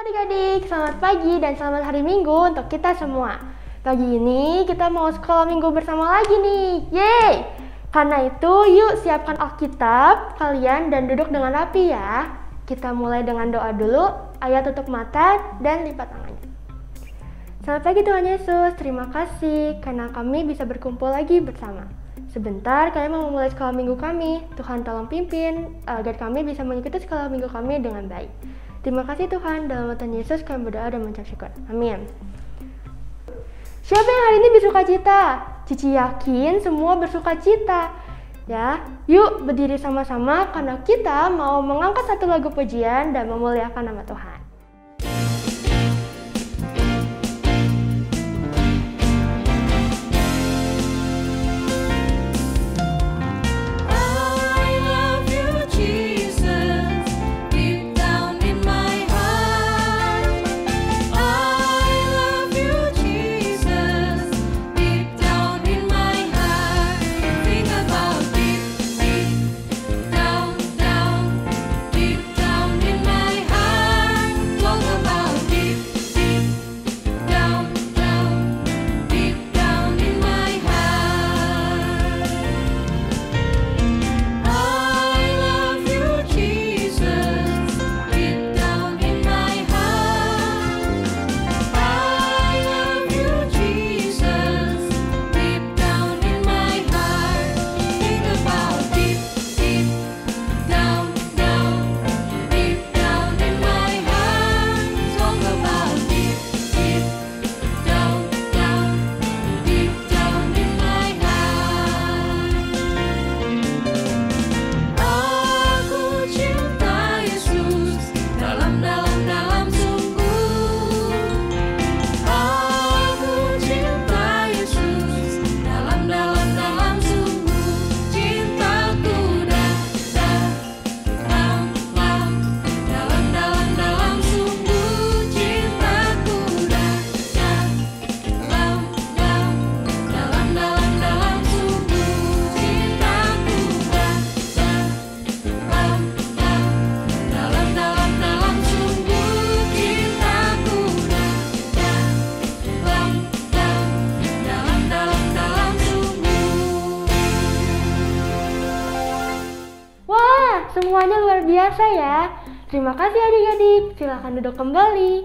Adik-adik, selamat pagi dan selamat hari Minggu untuk kita semua. Pagi ini kita mau sekolah Minggu bersama lagi nih. Yeay! Karena itu yuk siapkan Alkitab kalian dan duduk dengan rapi ya. Kita mulai dengan doa dulu. Ayo tutup mata dan lipat tangannya. Selamat pagi Tuhan Yesus, terima kasih karena kami bisa berkumpul lagi bersama. Sebentar kalian mau memulai sekolah minggu kami. Tuhan tolong pimpin agar kami bisa mengikuti sekolah minggu kami dengan baik. Terima kasih Tuhan, dalam nama Tuhan Yesus kami berdoa dan mengucap syukur. Amin. Siapa yang hari ini bersuka cita? Cici yakin semua bersuka cita. Ya, yuk berdiri sama-sama karena kita mau mengangkat satu lagu pujian dan memuliakan nama Tuhan. Semuanya luar biasa ya. Terima kasih adik-adik. Silakan duduk kembali.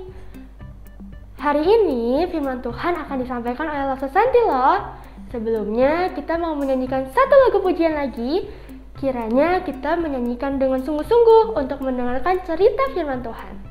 Hari ini firman Tuhan akan disampaikan oleh Love Susanti loh. Sebelumnya kita mau menyanyikan satu lagu pujian lagi. Kiranya kita menyanyikan dengan sungguh-sungguh untuk mendengarkan cerita firman Tuhan.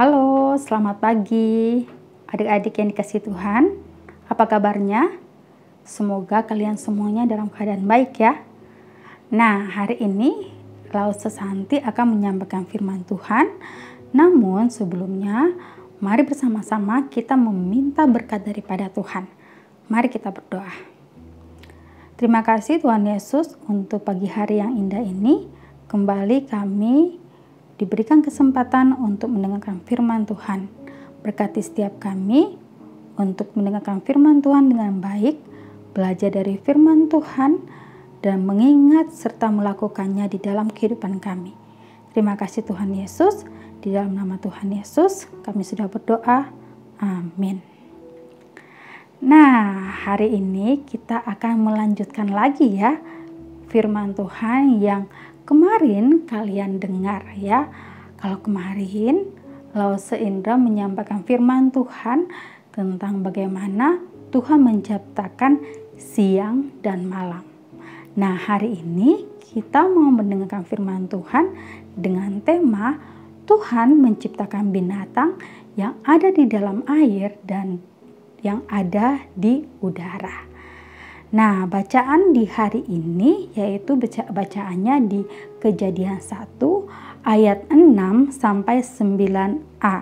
Halo, selamat pagi adik-adik yang dikasihi Tuhan. Apa kabarnya? Semoga kalian semuanya dalam keadaan baik ya. Nah, hari ini Laut Susanti akan menyampaikan firman Tuhan Namun sebelumnya, mari bersama-sama kita meminta berkat daripada Tuhan. Mari kita berdoa. Terima kasih Tuhan Yesus untuk pagi hari yang indah ini. Kembali kami diberikan kesempatan untuk mendengarkan firman Tuhan. Berkati setiap kami untuk mendengarkan firman Tuhan dengan baik, belajar dari firman Tuhan, dan mengingat serta melakukannya di dalam kehidupan kami. Terima kasih Tuhan Yesus. Di dalam nama Tuhan Yesus kami sudah berdoa. Amin. Nah, hari ini kita akan melanjutkan lagi ya firman Tuhan yang kemarin kalian dengar ya. Kalau kemarin Lause Indra menyampaikan firman Tuhan tentang bagaimana Tuhan menciptakan siang dan malam. Nah, hari ini kita mau mendengarkan firman Tuhan dengan tema Tuhan menciptakan binatang yang ada di dalam air dan yang ada di udara. Nah, bacaan di hari ini yaitu bacaannya di Kejadian 1 ayat 6 sampai 9a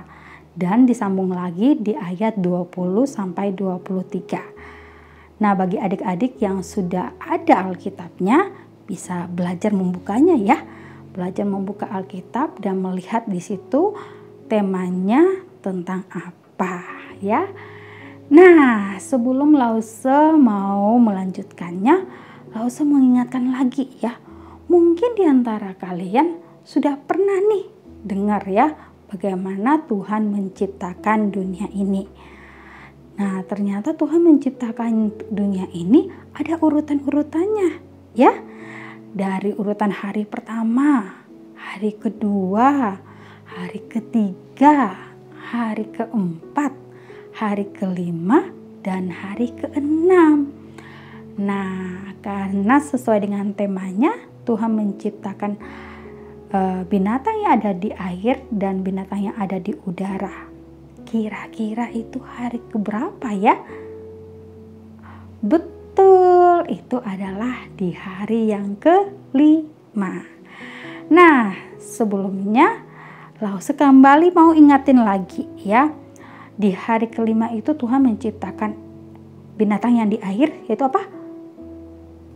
dan disambung lagi di ayat 20 sampai 23. Nah, bagi adik-adik yang sudah ada Alkitabnya bisa belajar membukanya ya. Belajar membuka Alkitab dan melihat di situ temanya tentang apa ya. Nah, sebelum Lause mau melanjutkannya, Lause mengingatkan lagi ya. Mungkin di antara kalian sudah pernah nih dengar ya bagaimana Tuhan menciptakan dunia ini. Nah, ternyata Tuhan menciptakan dunia ini ada urutan-urutannya ya. Dari urutan hari pertama, hari kedua, hari ketiga, hari keempat, hari kelima, dan hari keenam. Nah, karena sesuai dengan temanya, Tuhan menciptakan binatang yang ada di air dan binatang yang ada di udara. Kira-kira itu hari keberapa ya? Betul, itu adalah di hari yang kelima. Nah, sebelumnya Lause kembali mau ingatin lagi ya. Di hari kelima itu Tuhan menciptakan binatang yang di air, yaitu apa?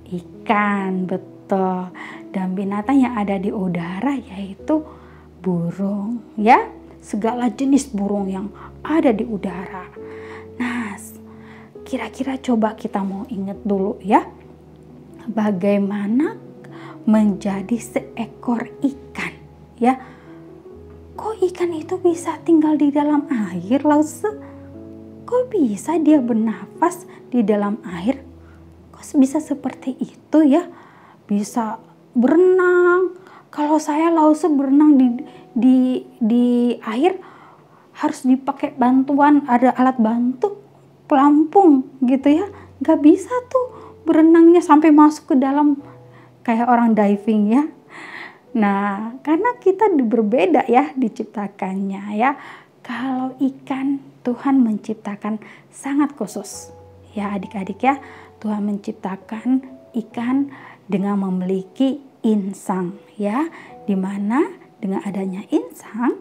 Ikan, betul. Dan binatang yang ada di udara yaitu burung ya. Segala jenis burung yang ada di udara. Nah, kira-kira coba kita mau ingat dulu ya. Bagaimana menjadi seekor ikan ya. Kok ikan itu bisa tinggal di dalam air, Lause? Kok bisa dia bernafas di dalam air? Kok bisa seperti itu ya? Bisa berenang. Kalau saya Lause berenang di air harus dipakai bantuan, ada alat bantu pelampung gitu ya. Gak bisa tuh berenangnya sampai masuk ke dalam kayak orang diving ya. Nah, karena kita berbeda ya diciptakannya ya. Kalau ikan Tuhan menciptakan sangat khusus ya adik-adik ya. Tuhan menciptakan ikan dengan memiliki insang ya, dimana dengan adanya insang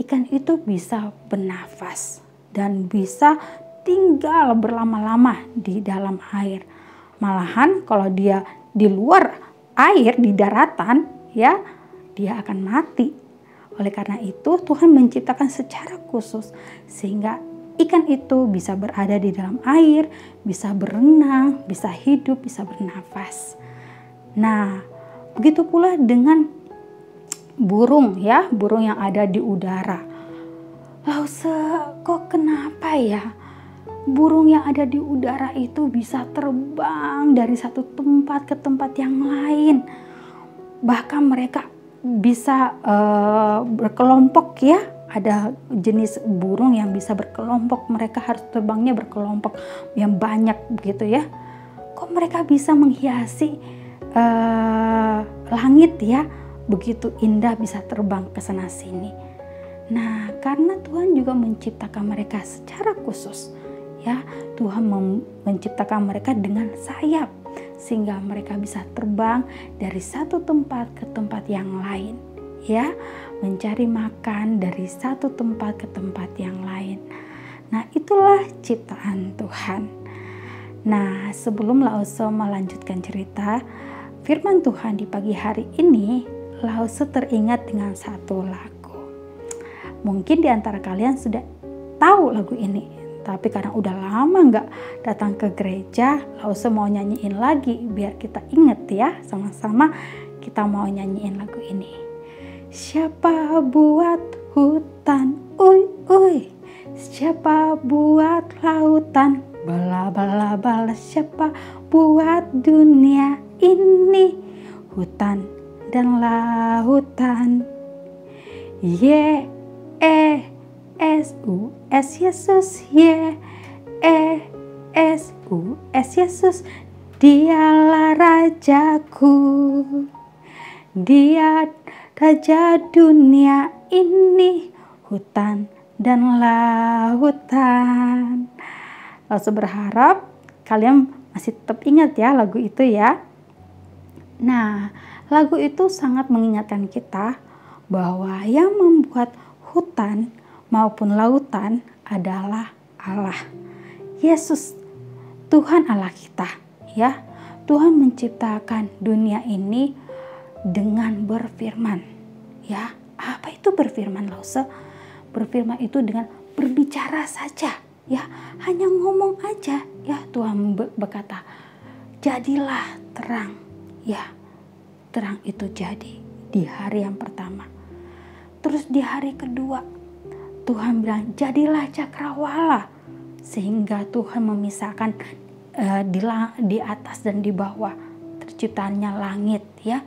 ikan itu bisa bernafas dan bisa tinggal berlama-lama di dalam air. Malahan kalau dia di luar air, di daratan ya, dia akan mati. Oleh karena itu Tuhan menciptakan secara khusus sehingga ikan itu bisa berada di dalam air, bisa berenang, bisa hidup, bisa bernafas. Nah, begitu pula dengan burung ya, burung yang ada di udara. Lause, kok kenapa ya burung yang ada di udara itu bisa terbang dari satu tempat ke tempat yang lain? Bahkan mereka bisa berkelompok ya. Ada jenis burung yang bisa berkelompok, mereka harus terbangnya berkelompok yang banyak begitu ya. Kok mereka bisa menghiasi langit ya, begitu indah, bisa terbang ke sana sini. Nah, karena Tuhan juga menciptakan mereka secara khusus ya. Tuhan menciptakan mereka dengan sayap sehingga mereka bisa terbang dari satu tempat ke tempat yang lain ya, mencari makan dari satu tempat ke tempat yang lain. Nah, itulah ciptaan Tuhan. Nah, sebelum Lause melanjutkan cerita firman Tuhan di pagi hari ini, Lause teringat dengan satu lagu. Mungkin di antara kalian sudah tahu lagu ini, tapi karena udah lama nggak datang ke gereja, Lause mau nyanyiin lagi biar kita inget ya, sama-sama kita mau nyanyiin lagu ini. Siapa buat hutan, uy uy, siapa buat lautan, bala bala bala, siapa buat dunia ini, hutan dan lautan. S Yesus, S Yesus, dialah rajaku, dia raja dunia ini, hutan dan lautan. Lalu berharap kalian masih tetap ingat ya lagu itu ya. Nah, lagu itu sangat mengingatkan kita bahwa yang membuat hutan maupun lautan adalah Allah. Yesus, Tuhan Allah kita, ya. Tuhan menciptakan dunia ini dengan berfirman, ya. Apa itu berfirman, Lause? Berfirman itu dengan berbicara saja, ya. Hanya ngomong aja, ya. Tuhan berkata, jadilah terang, ya. Terang itu jadi di hari yang pertama. Terus di hari kedua, Tuhan bilang, jadilah cakrawala. Sehingga Tuhan memisahkan di atas dan di bawah, terciptanya langit, ya.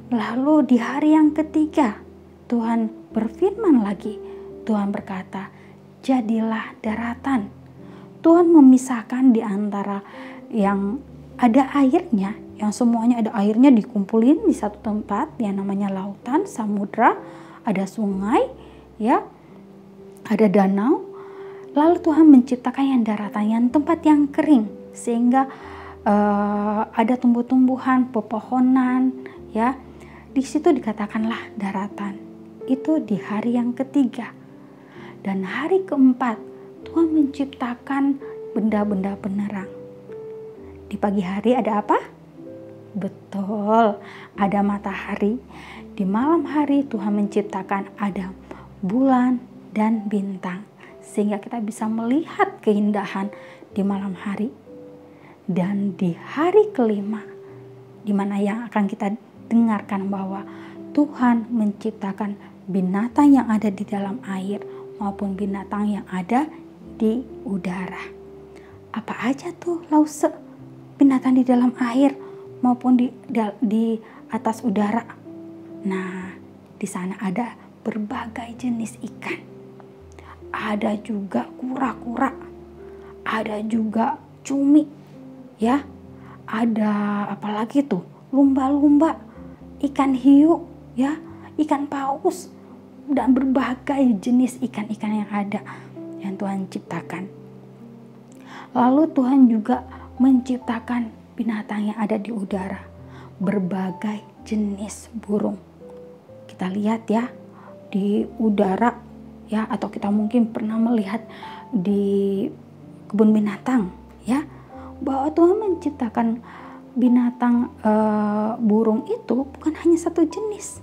Lalu di hari yang ketiga, Tuhan berfirman lagi. Tuhan berkata, jadilah daratan. Tuhan memisahkan di antara yang ada airnya, yang semuanya ada airnya dikumpulin di satu tempat yang namanya lautan, samudra, ada sungai, ya, ada danau. Lalu Tuhan menciptakan yang daratan, yang tempat yang kering, sehingga ada tumbuh-tumbuhan, pepohonan, ya. Di situ dikatakanlah daratan. Itu di hari yang ketiga. Dan hari keempat, Tuhan menciptakan benda-benda penerang. Di pagi hari ada apa? Betul, ada matahari. Di malam hari Tuhan menciptakan ada bulan dan bintang, sehingga kita bisa melihat keindahan di malam hari. Dan di hari kelima, di mana yang akan kita dengarkan bahwa Tuhan menciptakan binatang yang ada di dalam air maupun binatang yang ada di udara. Apa aja tuh, Lause? Binatang di dalam air maupun di atas udara. Nah, di sana ada berbagai jenis ikan. Ada juga kura-kura, ada juga cumi, ya. Ada apa lagi tuh? Lumba-lumba, ikan hiu, ya, ikan paus, dan berbagai jenis ikan-ikan yang ada yang Tuhan ciptakan. Lalu Tuhan juga menciptakan binatang yang ada di udara, berbagai jenis burung. Kita lihat ya di udara, ya, atau kita mungkin pernah melihat di kebun binatang, ya, bahwa Tuhan menciptakan binatang burung itu bukan hanya satu jenis,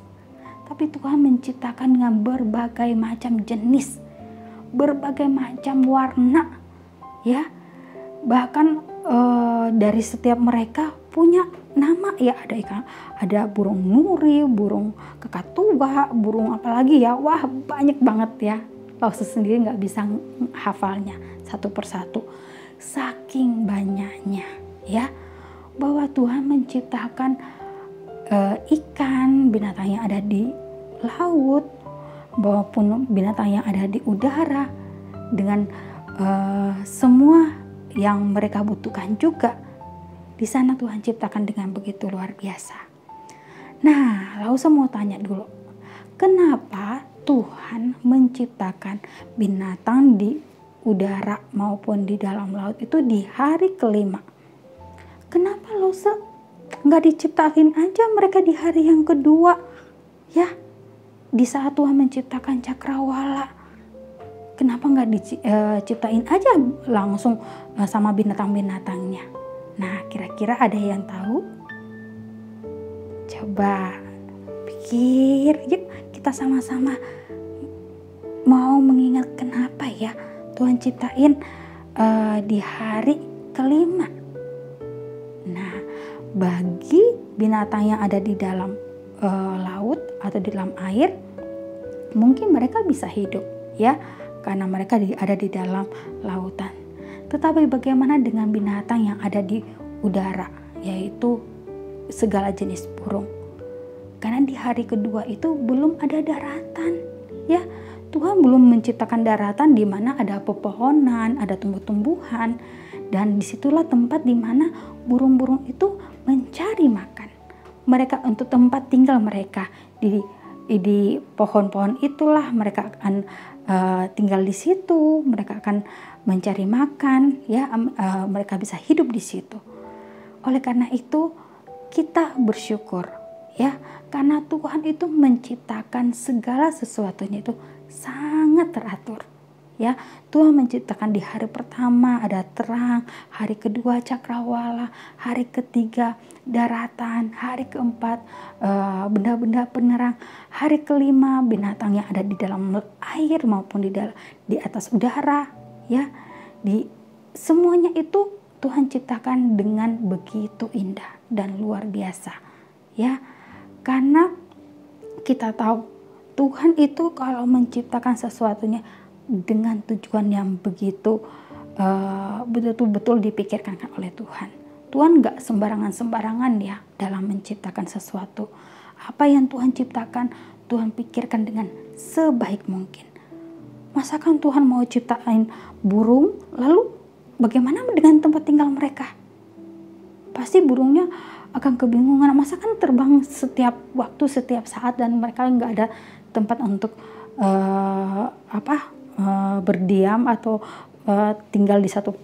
tapi Tuhan menciptakan dengan berbagai macam jenis, berbagai macam warna, ya. Bahkan dari setiap mereka punya nama, ya. Ada burung nuri, burung kakatua, burung apalagi ya. Wah, banyak banget ya. Lause sendiri nggak bisa hafalnya satu persatu. Saking banyaknya, ya. Bahwa Tuhan menciptakan ikan, binatang yang ada di laut, maupun binatang yang ada di udara, dengan semua yang mereka butuhkan juga. Di sana Tuhan ciptakan dengan begitu luar biasa. Nah, Lause mau tanya dulu, kenapa Tuhan menciptakan binatang di udara maupun di dalam laut itu di hari kelima? Kenapa Lause nggak diciptain aja mereka di hari yang kedua? Ya, di saat Tuhan menciptakan cakrawala, kenapa nggak diciptain aja langsung sama binatang-binatangnya? Nah, kira-kira ada yang tahu? Coba pikir, yuk kita sama-sama mau mengingat kenapa ya Tuhan ciptain di hari kelima. Nah, bagi binatang yang ada di dalam laut atau di dalam air, mungkin mereka bisa hidup ya, karena mereka ada di dalam lautan. Tetapi bagaimana dengan binatang yang ada di udara, yaitu segala jenis burung? Karena di hari kedua itu belum ada daratan, ya. Tuhan belum menciptakan daratan di mana ada pepohonan, ada tumbuh-tumbuhan, dan disitulah tempat di mana burung-burung itu mencari makan. Mereka untuk tempat tinggal mereka di pohon-pohon itulah mereka akan tinggal di situ, mereka akan mencari makan, ya, mereka bisa hidup di situ. Oleh karena itu kita bersyukur, ya, karena Tuhan itu menciptakan segala sesuatunya itu sangat teratur. Ya, Tuhan menciptakan di hari pertama ada terang, hari kedua cakrawala, hari ketiga daratan, hari keempat benda-benda penerang, hari kelima binatang yang ada di dalam air maupun di atas udara, ya. Di semuanya itu Tuhan ciptakan dengan begitu indah dan luar biasa, ya. Karena kita tahu Tuhan itu kalau menciptakan sesuatunya dengan tujuan yang begitu betul-betul dipikirkan oleh Tuhan. Tuhan gak sembarangan-sembarangan ya dalam menciptakan sesuatu. Apa yang Tuhan ciptakan, Tuhan pikirkan dengan sebaik mungkin. Masakan Tuhan mau ciptain burung, lalu bagaimana dengan tempat tinggal mereka? Pasti burungnya akan kebingungan, masakan terbang setiap waktu, setiap saat, dan mereka gak ada tempat untuk berdiam atau tinggal di satu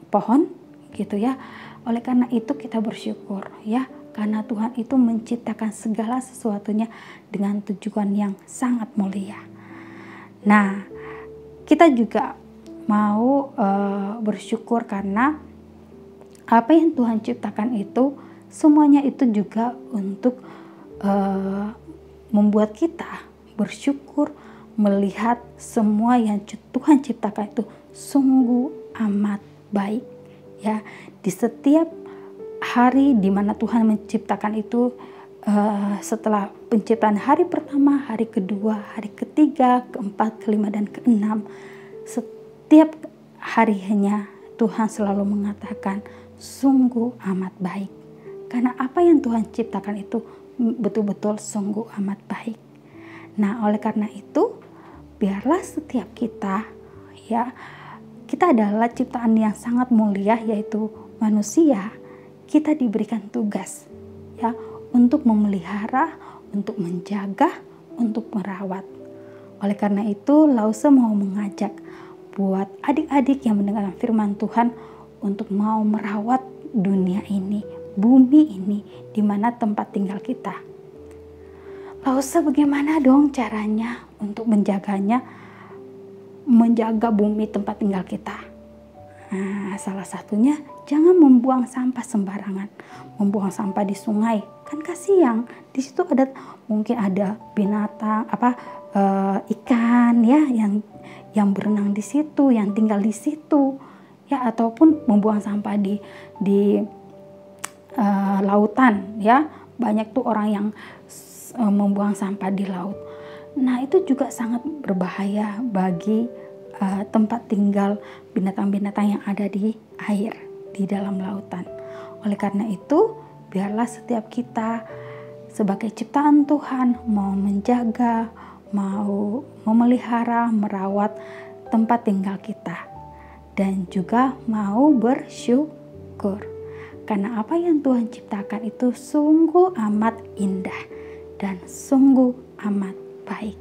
pohon gitu ya. Oleh karena itu kita bersyukur ya, karena Tuhan itu menciptakan segala sesuatunya dengan tujuan yang sangat mulia. Nah, kita juga mau bersyukur karena apa yang Tuhan ciptakan itu semuanya itu juga untuk membuat kita bersyukur melihat semua yang Tuhan ciptakan itu sungguh amat baik, ya. Di setiap hari di mana Tuhan menciptakan itu, setelah penciptaan hari pertama, hari kedua, hari ketiga, keempat, kelima, dan keenam, setiap harinya Tuhan selalu mengatakan sungguh amat baik, karena apa yang Tuhan ciptakan itu betul-betul sungguh amat baik. Nah, oleh karena itu, biarlah setiap kita, ya, kita adalah ciptaan yang sangat mulia, yaitu manusia. Kita diberikan tugas, ya, untuk memelihara, untuk menjaga, untuk merawat. Oleh karena itu, Lause mau mengajak buat adik-adik yang mendengarkan firman Tuhan untuk mau merawat dunia ini, bumi ini, di mana tempat tinggal kita. Lause bagaimana dong caranya untuk menjaganya, menjaga bumi tempat tinggal kita? Nah, salah satunya jangan membuang sampah sembarangan, membuang sampah di sungai, kan kasihan. Di situ mungkin ada binatang, ikan ya yang berenang di situ, yang tinggal di situ, ya, ataupun membuang sampah di lautan, ya. Banyak tuh orang yang membuang sampah di laut. Nah, itu juga sangat berbahaya bagi tempat tinggal binatang-binatang yang ada di air, di dalam lautan. Oleh karena itu, biarlah setiap kita sebagai ciptaan Tuhan mau menjaga, mau memelihara, merawat tempat tinggal kita, dan juga mau bersyukur karena apa yang Tuhan ciptakan itu sungguh amat indah dan sungguh amat baik.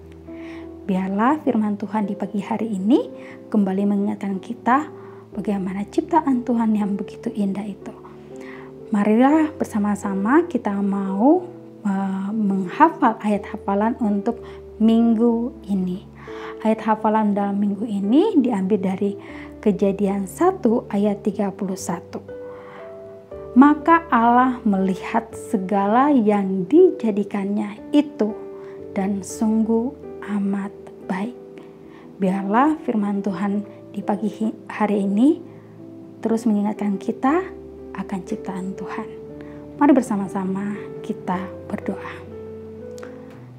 Biarlah firman Tuhan di pagi hari ini kembali mengingatkan kita bagaimana ciptaan Tuhan yang begitu indah itu. Marilah bersama-sama kita mau menghafal ayat hafalan untuk minggu ini. Ayat hafalan dalam minggu ini diambil dari Kejadian 1 ayat 31. Maka Allah melihat segala yang dijadikannya itu dan sungguh amat baik. Biarlah firman Tuhan di pagi hari ini terus mengingatkan kita akan ciptaan Tuhan. Mari bersama-sama kita berdoa.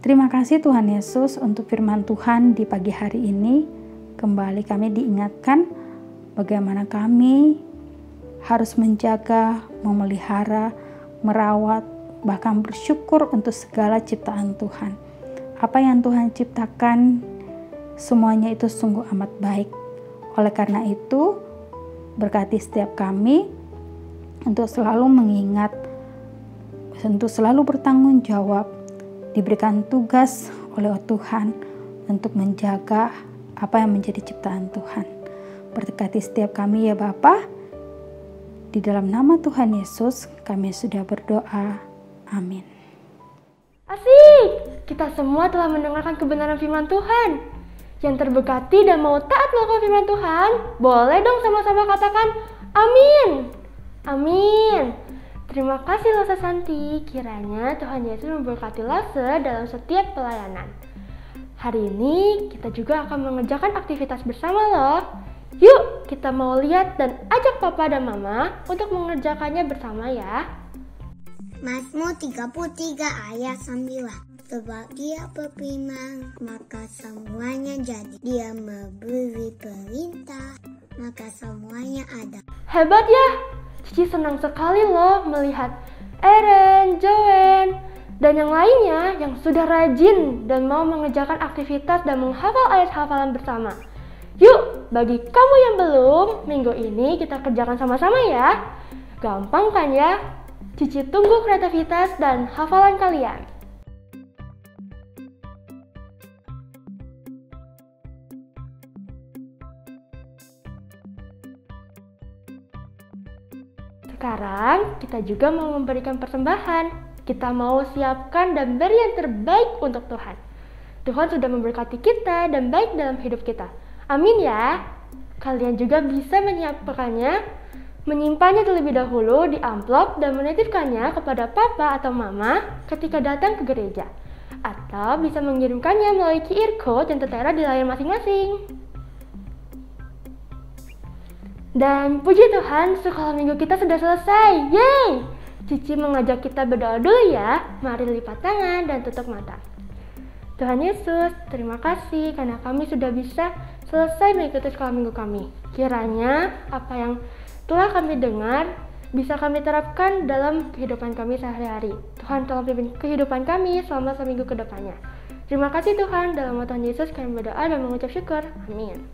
Terima kasih Tuhan Yesus untuk firman Tuhan di pagi hari ini. Kembali kami diingatkan bagaimana kami harus menjaga, memelihara, merawat, bahkan bersyukur untuk segala ciptaan Tuhan. Apa yang Tuhan ciptakan, semuanya itu sungguh amat baik. Oleh karena itu, berkati setiap kami untuk selalu mengingat, untuk selalu bertanggung jawab, diberikan tugas oleh Tuhan untuk menjaga apa yang menjadi ciptaan Tuhan. Berkati setiap kami ya Bapa. Di dalam nama Tuhan Yesus kami sudah berdoa. Amin. Asik! Kita semua telah mendengarkan kebenaran firman Tuhan. Yang terberkati dan mau taat melakukan firman Tuhan, boleh dong sama-sama katakan amin. Amin. Terima kasih Lose Santi, kiranya Tuhan Yesus memberkati Lose dalam setiap pelayanan. Hari ini kita juga akan mengerjakan aktivitas bersama loh. Yuk kita mau lihat dan ajak Papa dan Mama untuk mengerjakannya bersama ya. Mazmur 33 ayat 9. Sebab dia berfirman, maka semuanya jadi. Dia memberi perintah, maka semuanya ada. Hebat ya! Cici senang sekali loh melihat Eren, Joen, dan yang lainnya yang sudah rajin dan mau mengerjakan aktivitas dan menghafal ayat hafalan bersama. Yuk, bagi kamu yang belum, minggu ini kita kerjakan sama-sama ya. Gampang kan ya? Cici tunggu kreativitas dan hafalan kalian. Sekarang kita juga mau memberikan persembahan. Kita mau siapkan dan beri yang terbaik untuk Tuhan. Tuhan sudah memberkati kita dan baik dalam hidup kita. Amin ya. Kalian juga bisa menyimpannya terlebih dahulu di amplop dan menitipkannya kepada papa atau mama ketika datang ke gereja. Atau bisa mengirimkannya melalui QR Code yang tertera di layar masing-masing. Dan puji Tuhan, sekolah minggu kita sudah selesai. Yeay! Cici mengajak kita berdoa dulu ya. Mari lipat tangan dan tutup mata. Tuhan Yesus, terima kasih karena kami sudah bisa selesai mengikuti sekolah minggu kami. Kiranya apa yang telah kami dengar bisa kami terapkan dalam kehidupan kami sehari-hari. Tuhan tolong pimpin kehidupan kami selama seminggu ke depannya. Terima kasih Tuhan, dalam nama Tuhan Yesus kami berdoa dan mengucap syukur. Amin.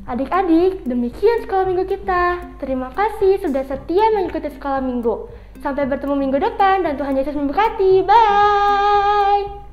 Adik-adik, demikian sekolah minggu kita. Terima kasih sudah setia mengikuti sekolah minggu. Sampai bertemu minggu depan dan Tuhan Yesus memberkati. Bye!